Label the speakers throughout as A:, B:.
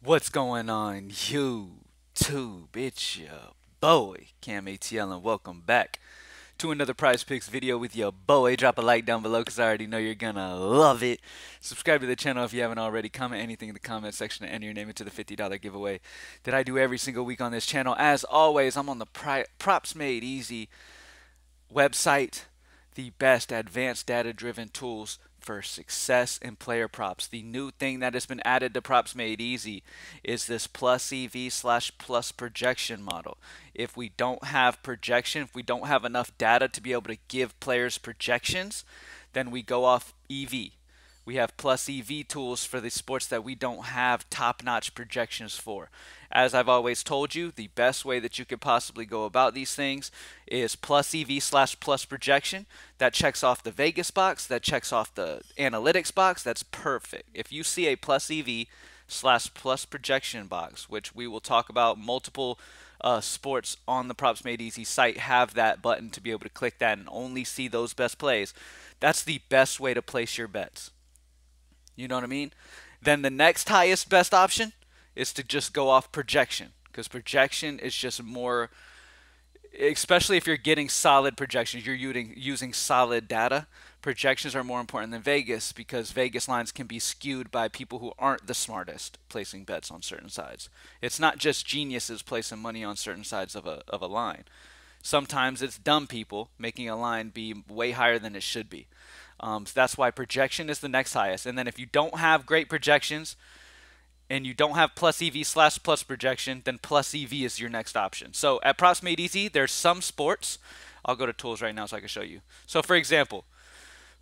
A: What's going on, YouTube? It's your boy, Cam ATL, and welcome back to another Prize Picks video with your boy. Drop a like down below because I already know you're gonna love it. Subscribe to the channel if you haven't already. Comment anything in the comment section and enter your name into the $50 giveaway that I do every single week on this channel. As always, I'm on the Props Made Easy website, the best advanced data-driven tools for success in player props. The new thing that has been added to Props Made Easy is this plus EV slash plus projection model. If we don't have projection, if we don't have enough data to be able to give players projections, then we go off EV. We have plus EV tools for the sports that we don't have top-notch projections for. As I've always told you, the best way that you could possibly go about these things is plus EV slash plus projection. That checks off the Vegas box, that checks off the analytics box. That's perfect. If you see a plus EV slash plus projection box, which we will talk about, multiple sports on the Props Made Easy site have that button to be able to click that and only see those best plays. That's the best way to place your bets. You know what I mean? Then the next highest best option is to just go off projection, because projection is just more, especially if you're getting solid projections, you're using solid data. Projections are more important than Vegas because Vegas lines can be skewed by people who aren't the smartest placing bets on certain sides. It's not just geniuses placing money on certain sides of a line. Sometimes it's dumb people making a line be way higher than it should be. So that's why projection is the next highest. And then if you don't have great projections and you don't have plus EV slash plus projection, then plus EV is your next option. So at Props Made Easy, there's some sports. I'll go to tools right now so I can show you. So for example,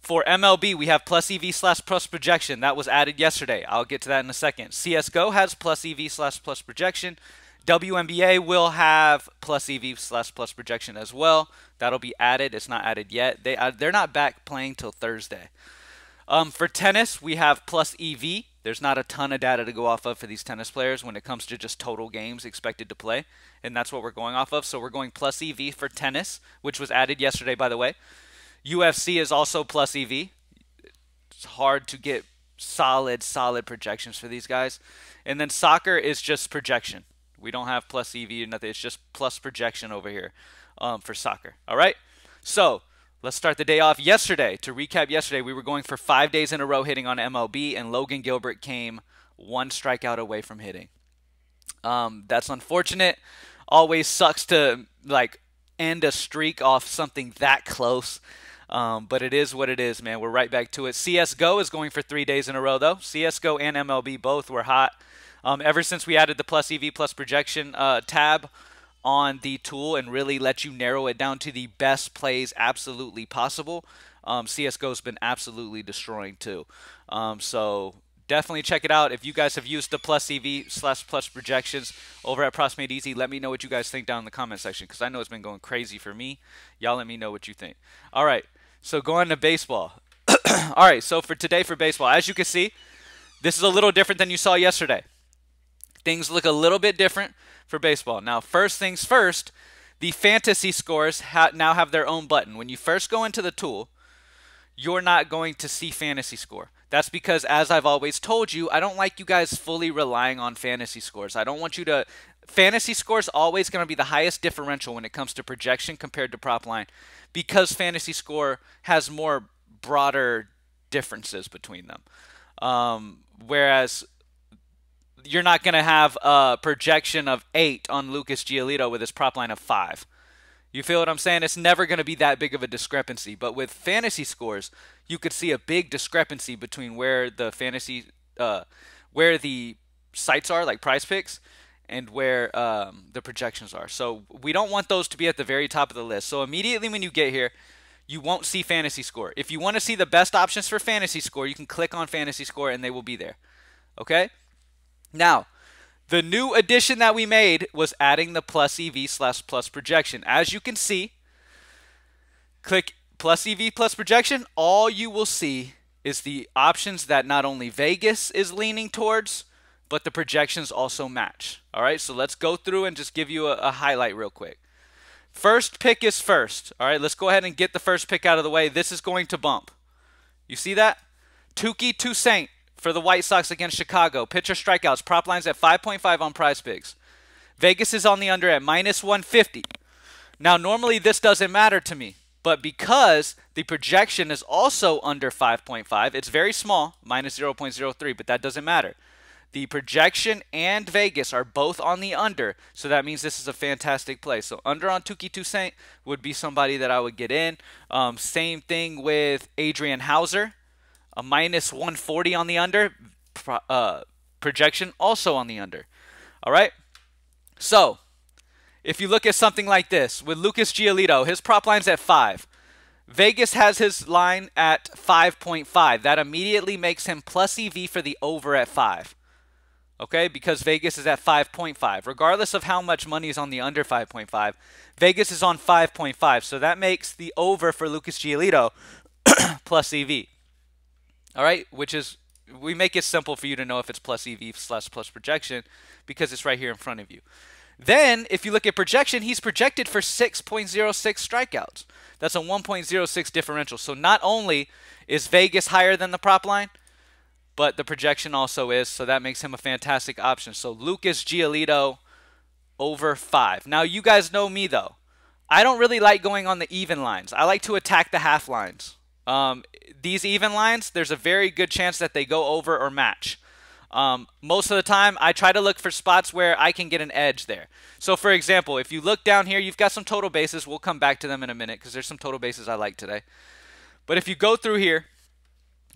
A: for MLB, we have plus EV slash plus projection. That was added yesterday. I'll get to that in a second. CSGO has plus EV slash plus projection. Wnba will have plus EV slash plus projection as well. That'll be added. It's not added yet. They're not back playing till Thursday. For tennis, we have plus EV. There's not a ton of data to go off of for these tennis players when it comes to just total games expected to play, and that's what we're going off of. So we're going plus EV for tennis, which was added yesterday, by the way. UFC is also plus EV. It's hard to get solid projections for these guys. And then soccer is just projection. We don't have plus EV or nothing. It's just plus projection over here for soccer. All right? So let's start the day off. Yesterday, to recap yesterday, we were going for 5 days in a row hitting on MLB, and Logan Gilbert came one strikeout away from hitting. That's unfortunate. Always sucks to end a streak off something that close. But it is what it is, man. We're right back to it. CSGO is going for 3 days in a row, though. CSGO and MLB both were hot. Ever since we added the plus EV plus projection tab on the tool and really let you narrow it down to the best plays absolutely possible, CSGO's been absolutely destroying too. So definitely check it out. If you guys have used the plus EV slash plus projections over at Props Made Easy, let me know what you guys think down in the comment section, because I know it's been going crazy for me. Y'all let me know what you think. All right, so going to baseball. All right, so for today for baseball, as you can see, this is a little different than you saw yesterday. Things look a little bit different for baseball. Now, first things first, the fantasy scores now have their own button. When you first go into the tool, you're not going to see fantasy score. That's because, as I've always told you, I don't like you guys fully relying on fantasy scores. I don't want you to... Fantasy score is always going to be the highest differential when it comes to projection compared to prop line, because fantasy score has more broader differences between them. Whereas you're not going to have a projection of 8 on Lucas Giolito with his prop line of 5. You feel what I'm saying? It's never going to be that big of a discrepancy. But with fantasy scores, you could see a big discrepancy between where the where the sites are, like Prizepicks, and where the projections are. So we don't want those to be at the very top of the list. So immediately when you get here, you won't see fantasy score. If you want to see the best options for fantasy score, you can click on fantasy score and they will be there. Okay? Now, the new addition that we made was adding the plus EV slash plus projection. As you can see, click plus EV plus projection. All you will see is the options that not only Vegas is leaning towards, but the projections also match. All right, so let's go through and just give you a highlight real quick. First pick is first. All right, let's go ahead and get the first pick out of the way. This is going to bump. You see that? Tukey Toussaint for the White Sox against Chicago. Pitcher strikeouts. Prop lines at 5.5 on Prizepicks. Vegas is on the under at -150. Now, normally this doesn't matter to me, but because the projection is also under 5.5, it's very small, -0.03, but that doesn't matter. The projection and Vegas are both on the under, so that means this is a fantastic play. So under on Touki Toussaint would be somebody that I would get in. Same thing with Adrian Hauser, a -140 on the under. Projection also on the under. All right? So if you look at something like this, with Lucas Giolito, his prop line's at 5. Vegas has his line at 5.5. That immediately makes him plus EV for the over at 5. Okay, because Vegas is at 5.5. Regardless of how much money is on the under 5.5, Vegas is on 5.5. So that makes the over for Lucas Giolito plus EV. All right, which is, we make it simple for you to know if it's plus EV/plus projection because it's right here in front of you. Then, if you look at projection, he's projected for 6.06 strikeouts. That's a 1.06 differential. So not only is Vegas higher than the prop line, but the projection also is, so that makes him a fantastic option. So Lucas Giolito over 5. Now, you guys know me, though. I don't really like going on the even lines. I like to attack the half lines. These even lines, there's a very good chance that they go over or match. Most of the time, I try to look for spots where I can get an edge there. So, for example, if you look down here, you've got some total bases. We'll come back to them in a minute because there's some total bases I like today. But if you go through here,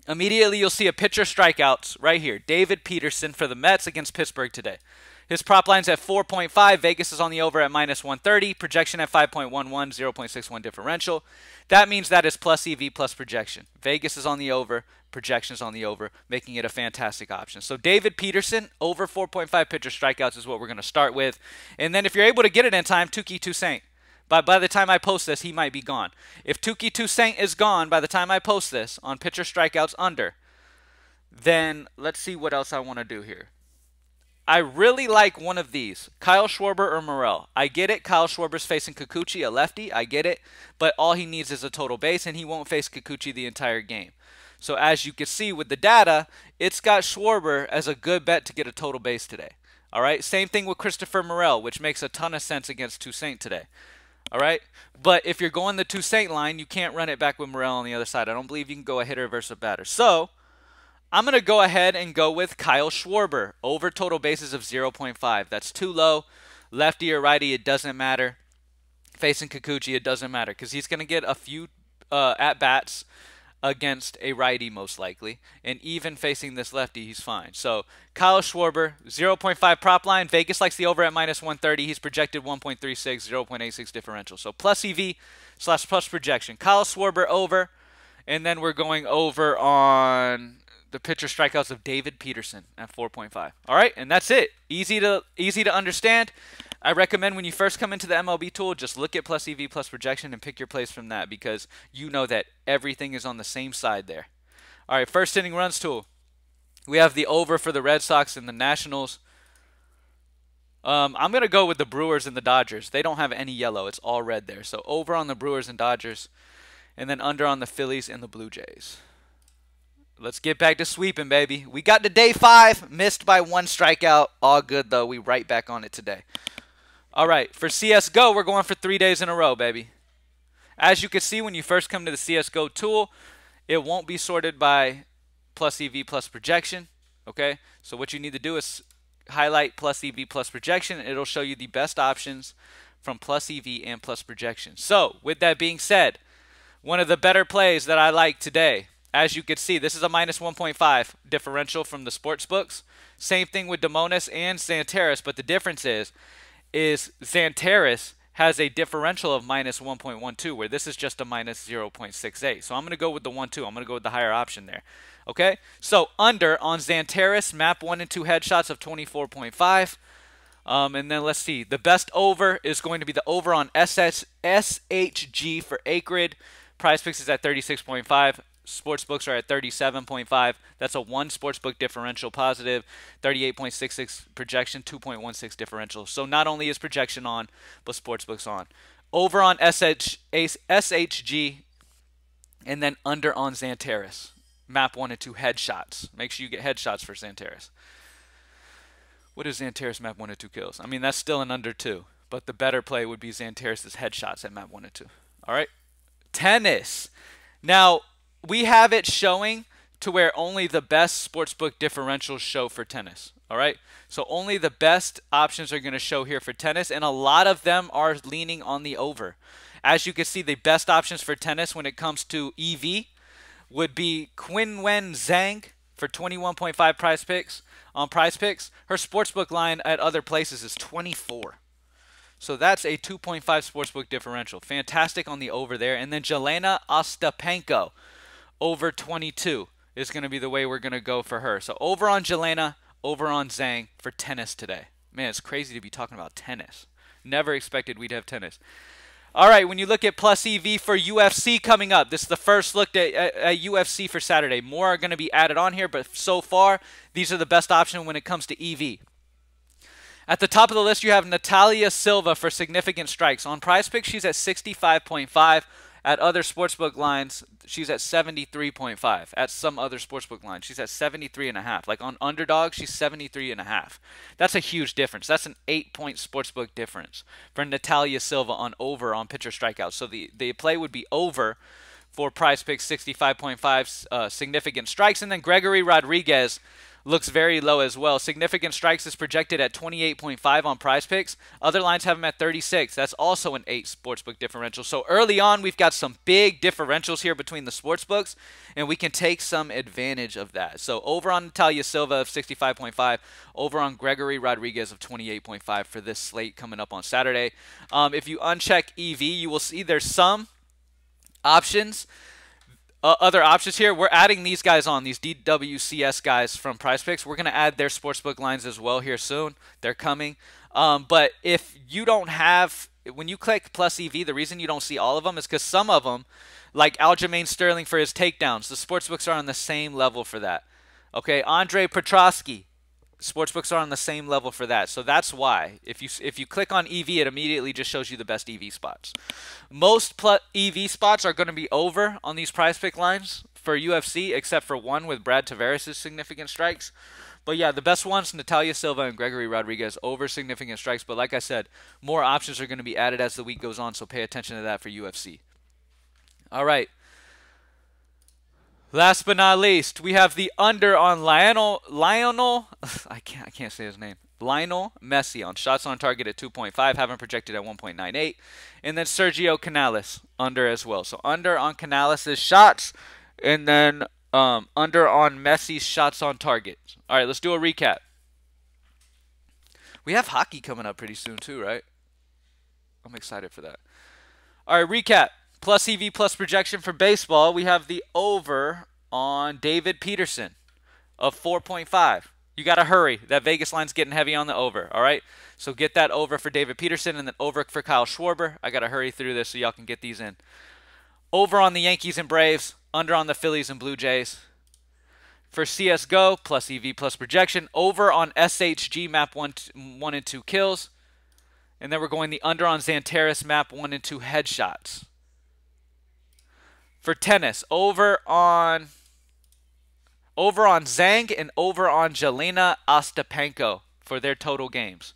A: immediately you'll see a pitcher strikeouts right here. David Peterson for the Mets against Pittsburgh today. His prop line's at 4.5. Vegas is on the over at -130. Projection at 5.11, 0.61 differential. That means that is plus EV plus projection. Vegas is on the over. Projection is on the over, making it a fantastic option. So David Peterson, over 4.5 pitcher strikeouts is what we're going to start with. And then if you're able to get it in time, Touki Toussaint. But by the time I post this, he might be gone. If Touki Toussaint is gone by the time I post this on pitcher strikeouts under, then let's see what else I want to do here. I really like one of these, Kyle Schwarber or Morel. I get it, Kyle Schwarber's facing Kikuchi, a lefty. I get it, but all he needs is a total base, and he won't face Kikuchi the entire game. So as you can see with the data, it's got Schwarber as a good bet to get a total base today. All right, same thing with Christopher Morel, which makes a ton of sense against Toussaint today. All right, but if you're going the Toussaint line, you can't run it back with Morel on the other side. I don't believe you can go a hitter versus a batter. So I'm going to go ahead and go with Kyle Schwarber over total bases of 0.5. That's too low. Lefty or righty, it doesn't matter. Facing Kikuchi, it doesn't matter because he's going to get a few at-bats against a righty most likely. And even facing this lefty, he's fine. So Kyle Schwarber, 0.5 prop line. Vegas likes the over at -130. He's projected 1.36, 0.86 differential. So plus EV/plus projection. Kyle Schwarber over. And then we're going over on the pitcher strikeouts of David Peterson at 4.5. All right, and that's it. Easy to understand. I recommend when you first come into the MLB tool, just look at plus EV plus projection and pick your place from that because you know that everything is on the same side there. All right, first inning runs tool. We have the over for the Red Sox and the Nationals. I'm going to go with the Brewers and the Dodgers. They don't have any yellow. It's all red there. So over on the Brewers and Dodgers, and then under on the Phillies and the Blue Jays. Let's get back to sweeping, baby. We got to day 5, missed by 1 strikeout. All good, though. We right back on it today. All right, for CSGO, we're going for 3 days in a row, baby. As you can see, when you first come to the CSGO tool, it won't be sorted by plus EV plus projection, okay? So what you need to do is highlight plus EV plus projection. It'll show you the best options from plus EV and plus projection. So with that being said, one of the better plays that I like today, as you can see, this is a -1.5 differential from the sports books. Same thing with Demonis and Xantares, but the difference is Xantares has a differential of -1.12, where this is just a -0.68. So I'm going to go with the 1-2. I'm going to go with the higher option there. Okay? So under on Xantares, map 1 and 2 headshots of 24.5. And then let's see. The best over is going to be the over on SHG for Acrid. Prizepicks is at 36.5. Sportsbooks are at 37.5. That's a 1 sportsbook differential positive, 38.66 projection, 2.16 differential. So not only is projection on, but sportsbooks on. Over on SHG, and then under on Xantares. map 1 and 2 headshots. Make sure you get headshots for Xantares. What is Xantares map 1 and 2 kills? I mean, that's still an under 2. But the better play would be Xantares' headshots at map 1 and 2. All right? Tennis. Now, we have it showing to where only the best sportsbook differentials show for tennis. All right? So only the best options are going to show here for tennis, and a lot of them are leaning on the over. As you can see, the best options for tennis when it comes to EV would be Qinwen Zhang for 21.5 prize picks on Prizepicks. Her sportsbook line at other places is 24. So that's a 2.5 sportsbook differential. Fantastic on the over there. And then Jelena Ostapenko over 22 is going to be the way we're going to go for her. So over on Jelena, over on Zhang for tennis today. Man, it's crazy to be talking about tennis. Never expected we'd have tennis. All right, when you look at plus EV for UFC coming up, this is the first look at UFC for Saturday. More are going to be added on here, but so far, these are the best option when it comes to EV. At the top of the list, you have Natalia Silva for significant strikes. On Prizepicks, she's at 65.5. At other sportsbook lines, she's at 73.5. At some other sportsbook lines, she's at 73.5. Like on Underdog, she's 73.5. That's a huge difference. That's an 8-point sportsbook difference for Natalia Silva on over on pitcher strikeouts. So the play would be over for Prizepicks 65.5 significant strikes. And then Gregory Rodriguez looks very low as well. Significant strikes is projected at 28.5 on Prizepicks. Other lines have him at 36. That's also an 8 sportsbook differential. So early on, we've got some big differentials here between the sportsbooks, and we can take some advantage of that. So over on Natalia Silva of 65.5, over on Gregory Rodriguez of 28.5 for this slate coming up on Saturday. If you uncheck EV, you will see there's some options. Other options here, we're adding these guys on, these DWCS guys from Prizepicks. We're going to add their sportsbook lines as well here soon. They're coming. But if you don't have, when you click plus EV, the reason you don't see all of them is because some of them, like Aljamain Sterling for his takedowns, the sportsbooks are on the same level for that. Okay, Andre Petrosky, sportsbooks are on the same level for that. So that's why. If you click on EV, it immediately just shows you the best EV spots. Most EV spots are going to be over on these Prizepick lines for UFC, except for one with Brad Tavares' significant strikes. But yeah, the best ones, Natalia Silva and Gregory Rodriguez over significant strikes. But like I said, more options are going to be added as the week goes on, so pay attention to that for UFC. All right. Last but not least, we have the under on Lionel I can't say his name. Lionel Messi on shots on target at 2.5, having projected at 1.98. And then Sergio Canales under as well. So under on Canales' shots, and then under on Messi's shots on target. All right, let's do a recap. We have hockey coming up pretty soon too, right? I'm excited for that. All right, recap. Plus EV plus projection for baseball, we have the over on David Peterson of 4.5. You got to hurry. That Vegas line's getting heavy on the over, all right? So get that over for David Peterson and then over for Kyle Schwarber. I got to hurry through this so y'all can get these in. Over on the Yankees and Braves, under on the Phillies and Blue Jays. For CSGO, plus EV plus projection, over on SHG map 1 and 2 kills. And then we're going the under on Xantares map 1 and 2 headshots. For tennis, over on Zhang and over on Jelena Ostapenko for their total games.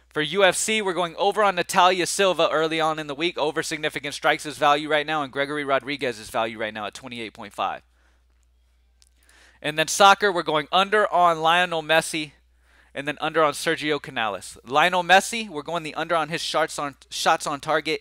A: For UFC, we're going over on Natalia Silva early on in the week. Over significant strikes is value right now, and Gregory Rodriguez is value right now at 28.5. And then soccer, we're going under on Lionel Messi and then under on Sergio Canales. Lionel Messi, we're going the under on his shots on target.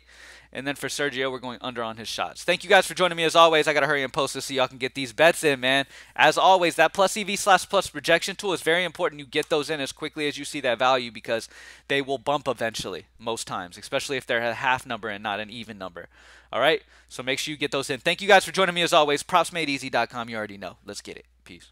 A: And then for Sergio, we're going under on his shots. Thank you guys for joining me as always. I got to hurry and post this so y'all can get these bets in, man. As always, that plus EV/plus projection tool is very important. You get those in as quickly as you see that value because they will bump eventually most times, especially if they're a half number and not an even number. All right? So make sure you get those in. Thank you guys for joining me as always. PropsMadeEasy.com. You already know. Let's get it. Peace.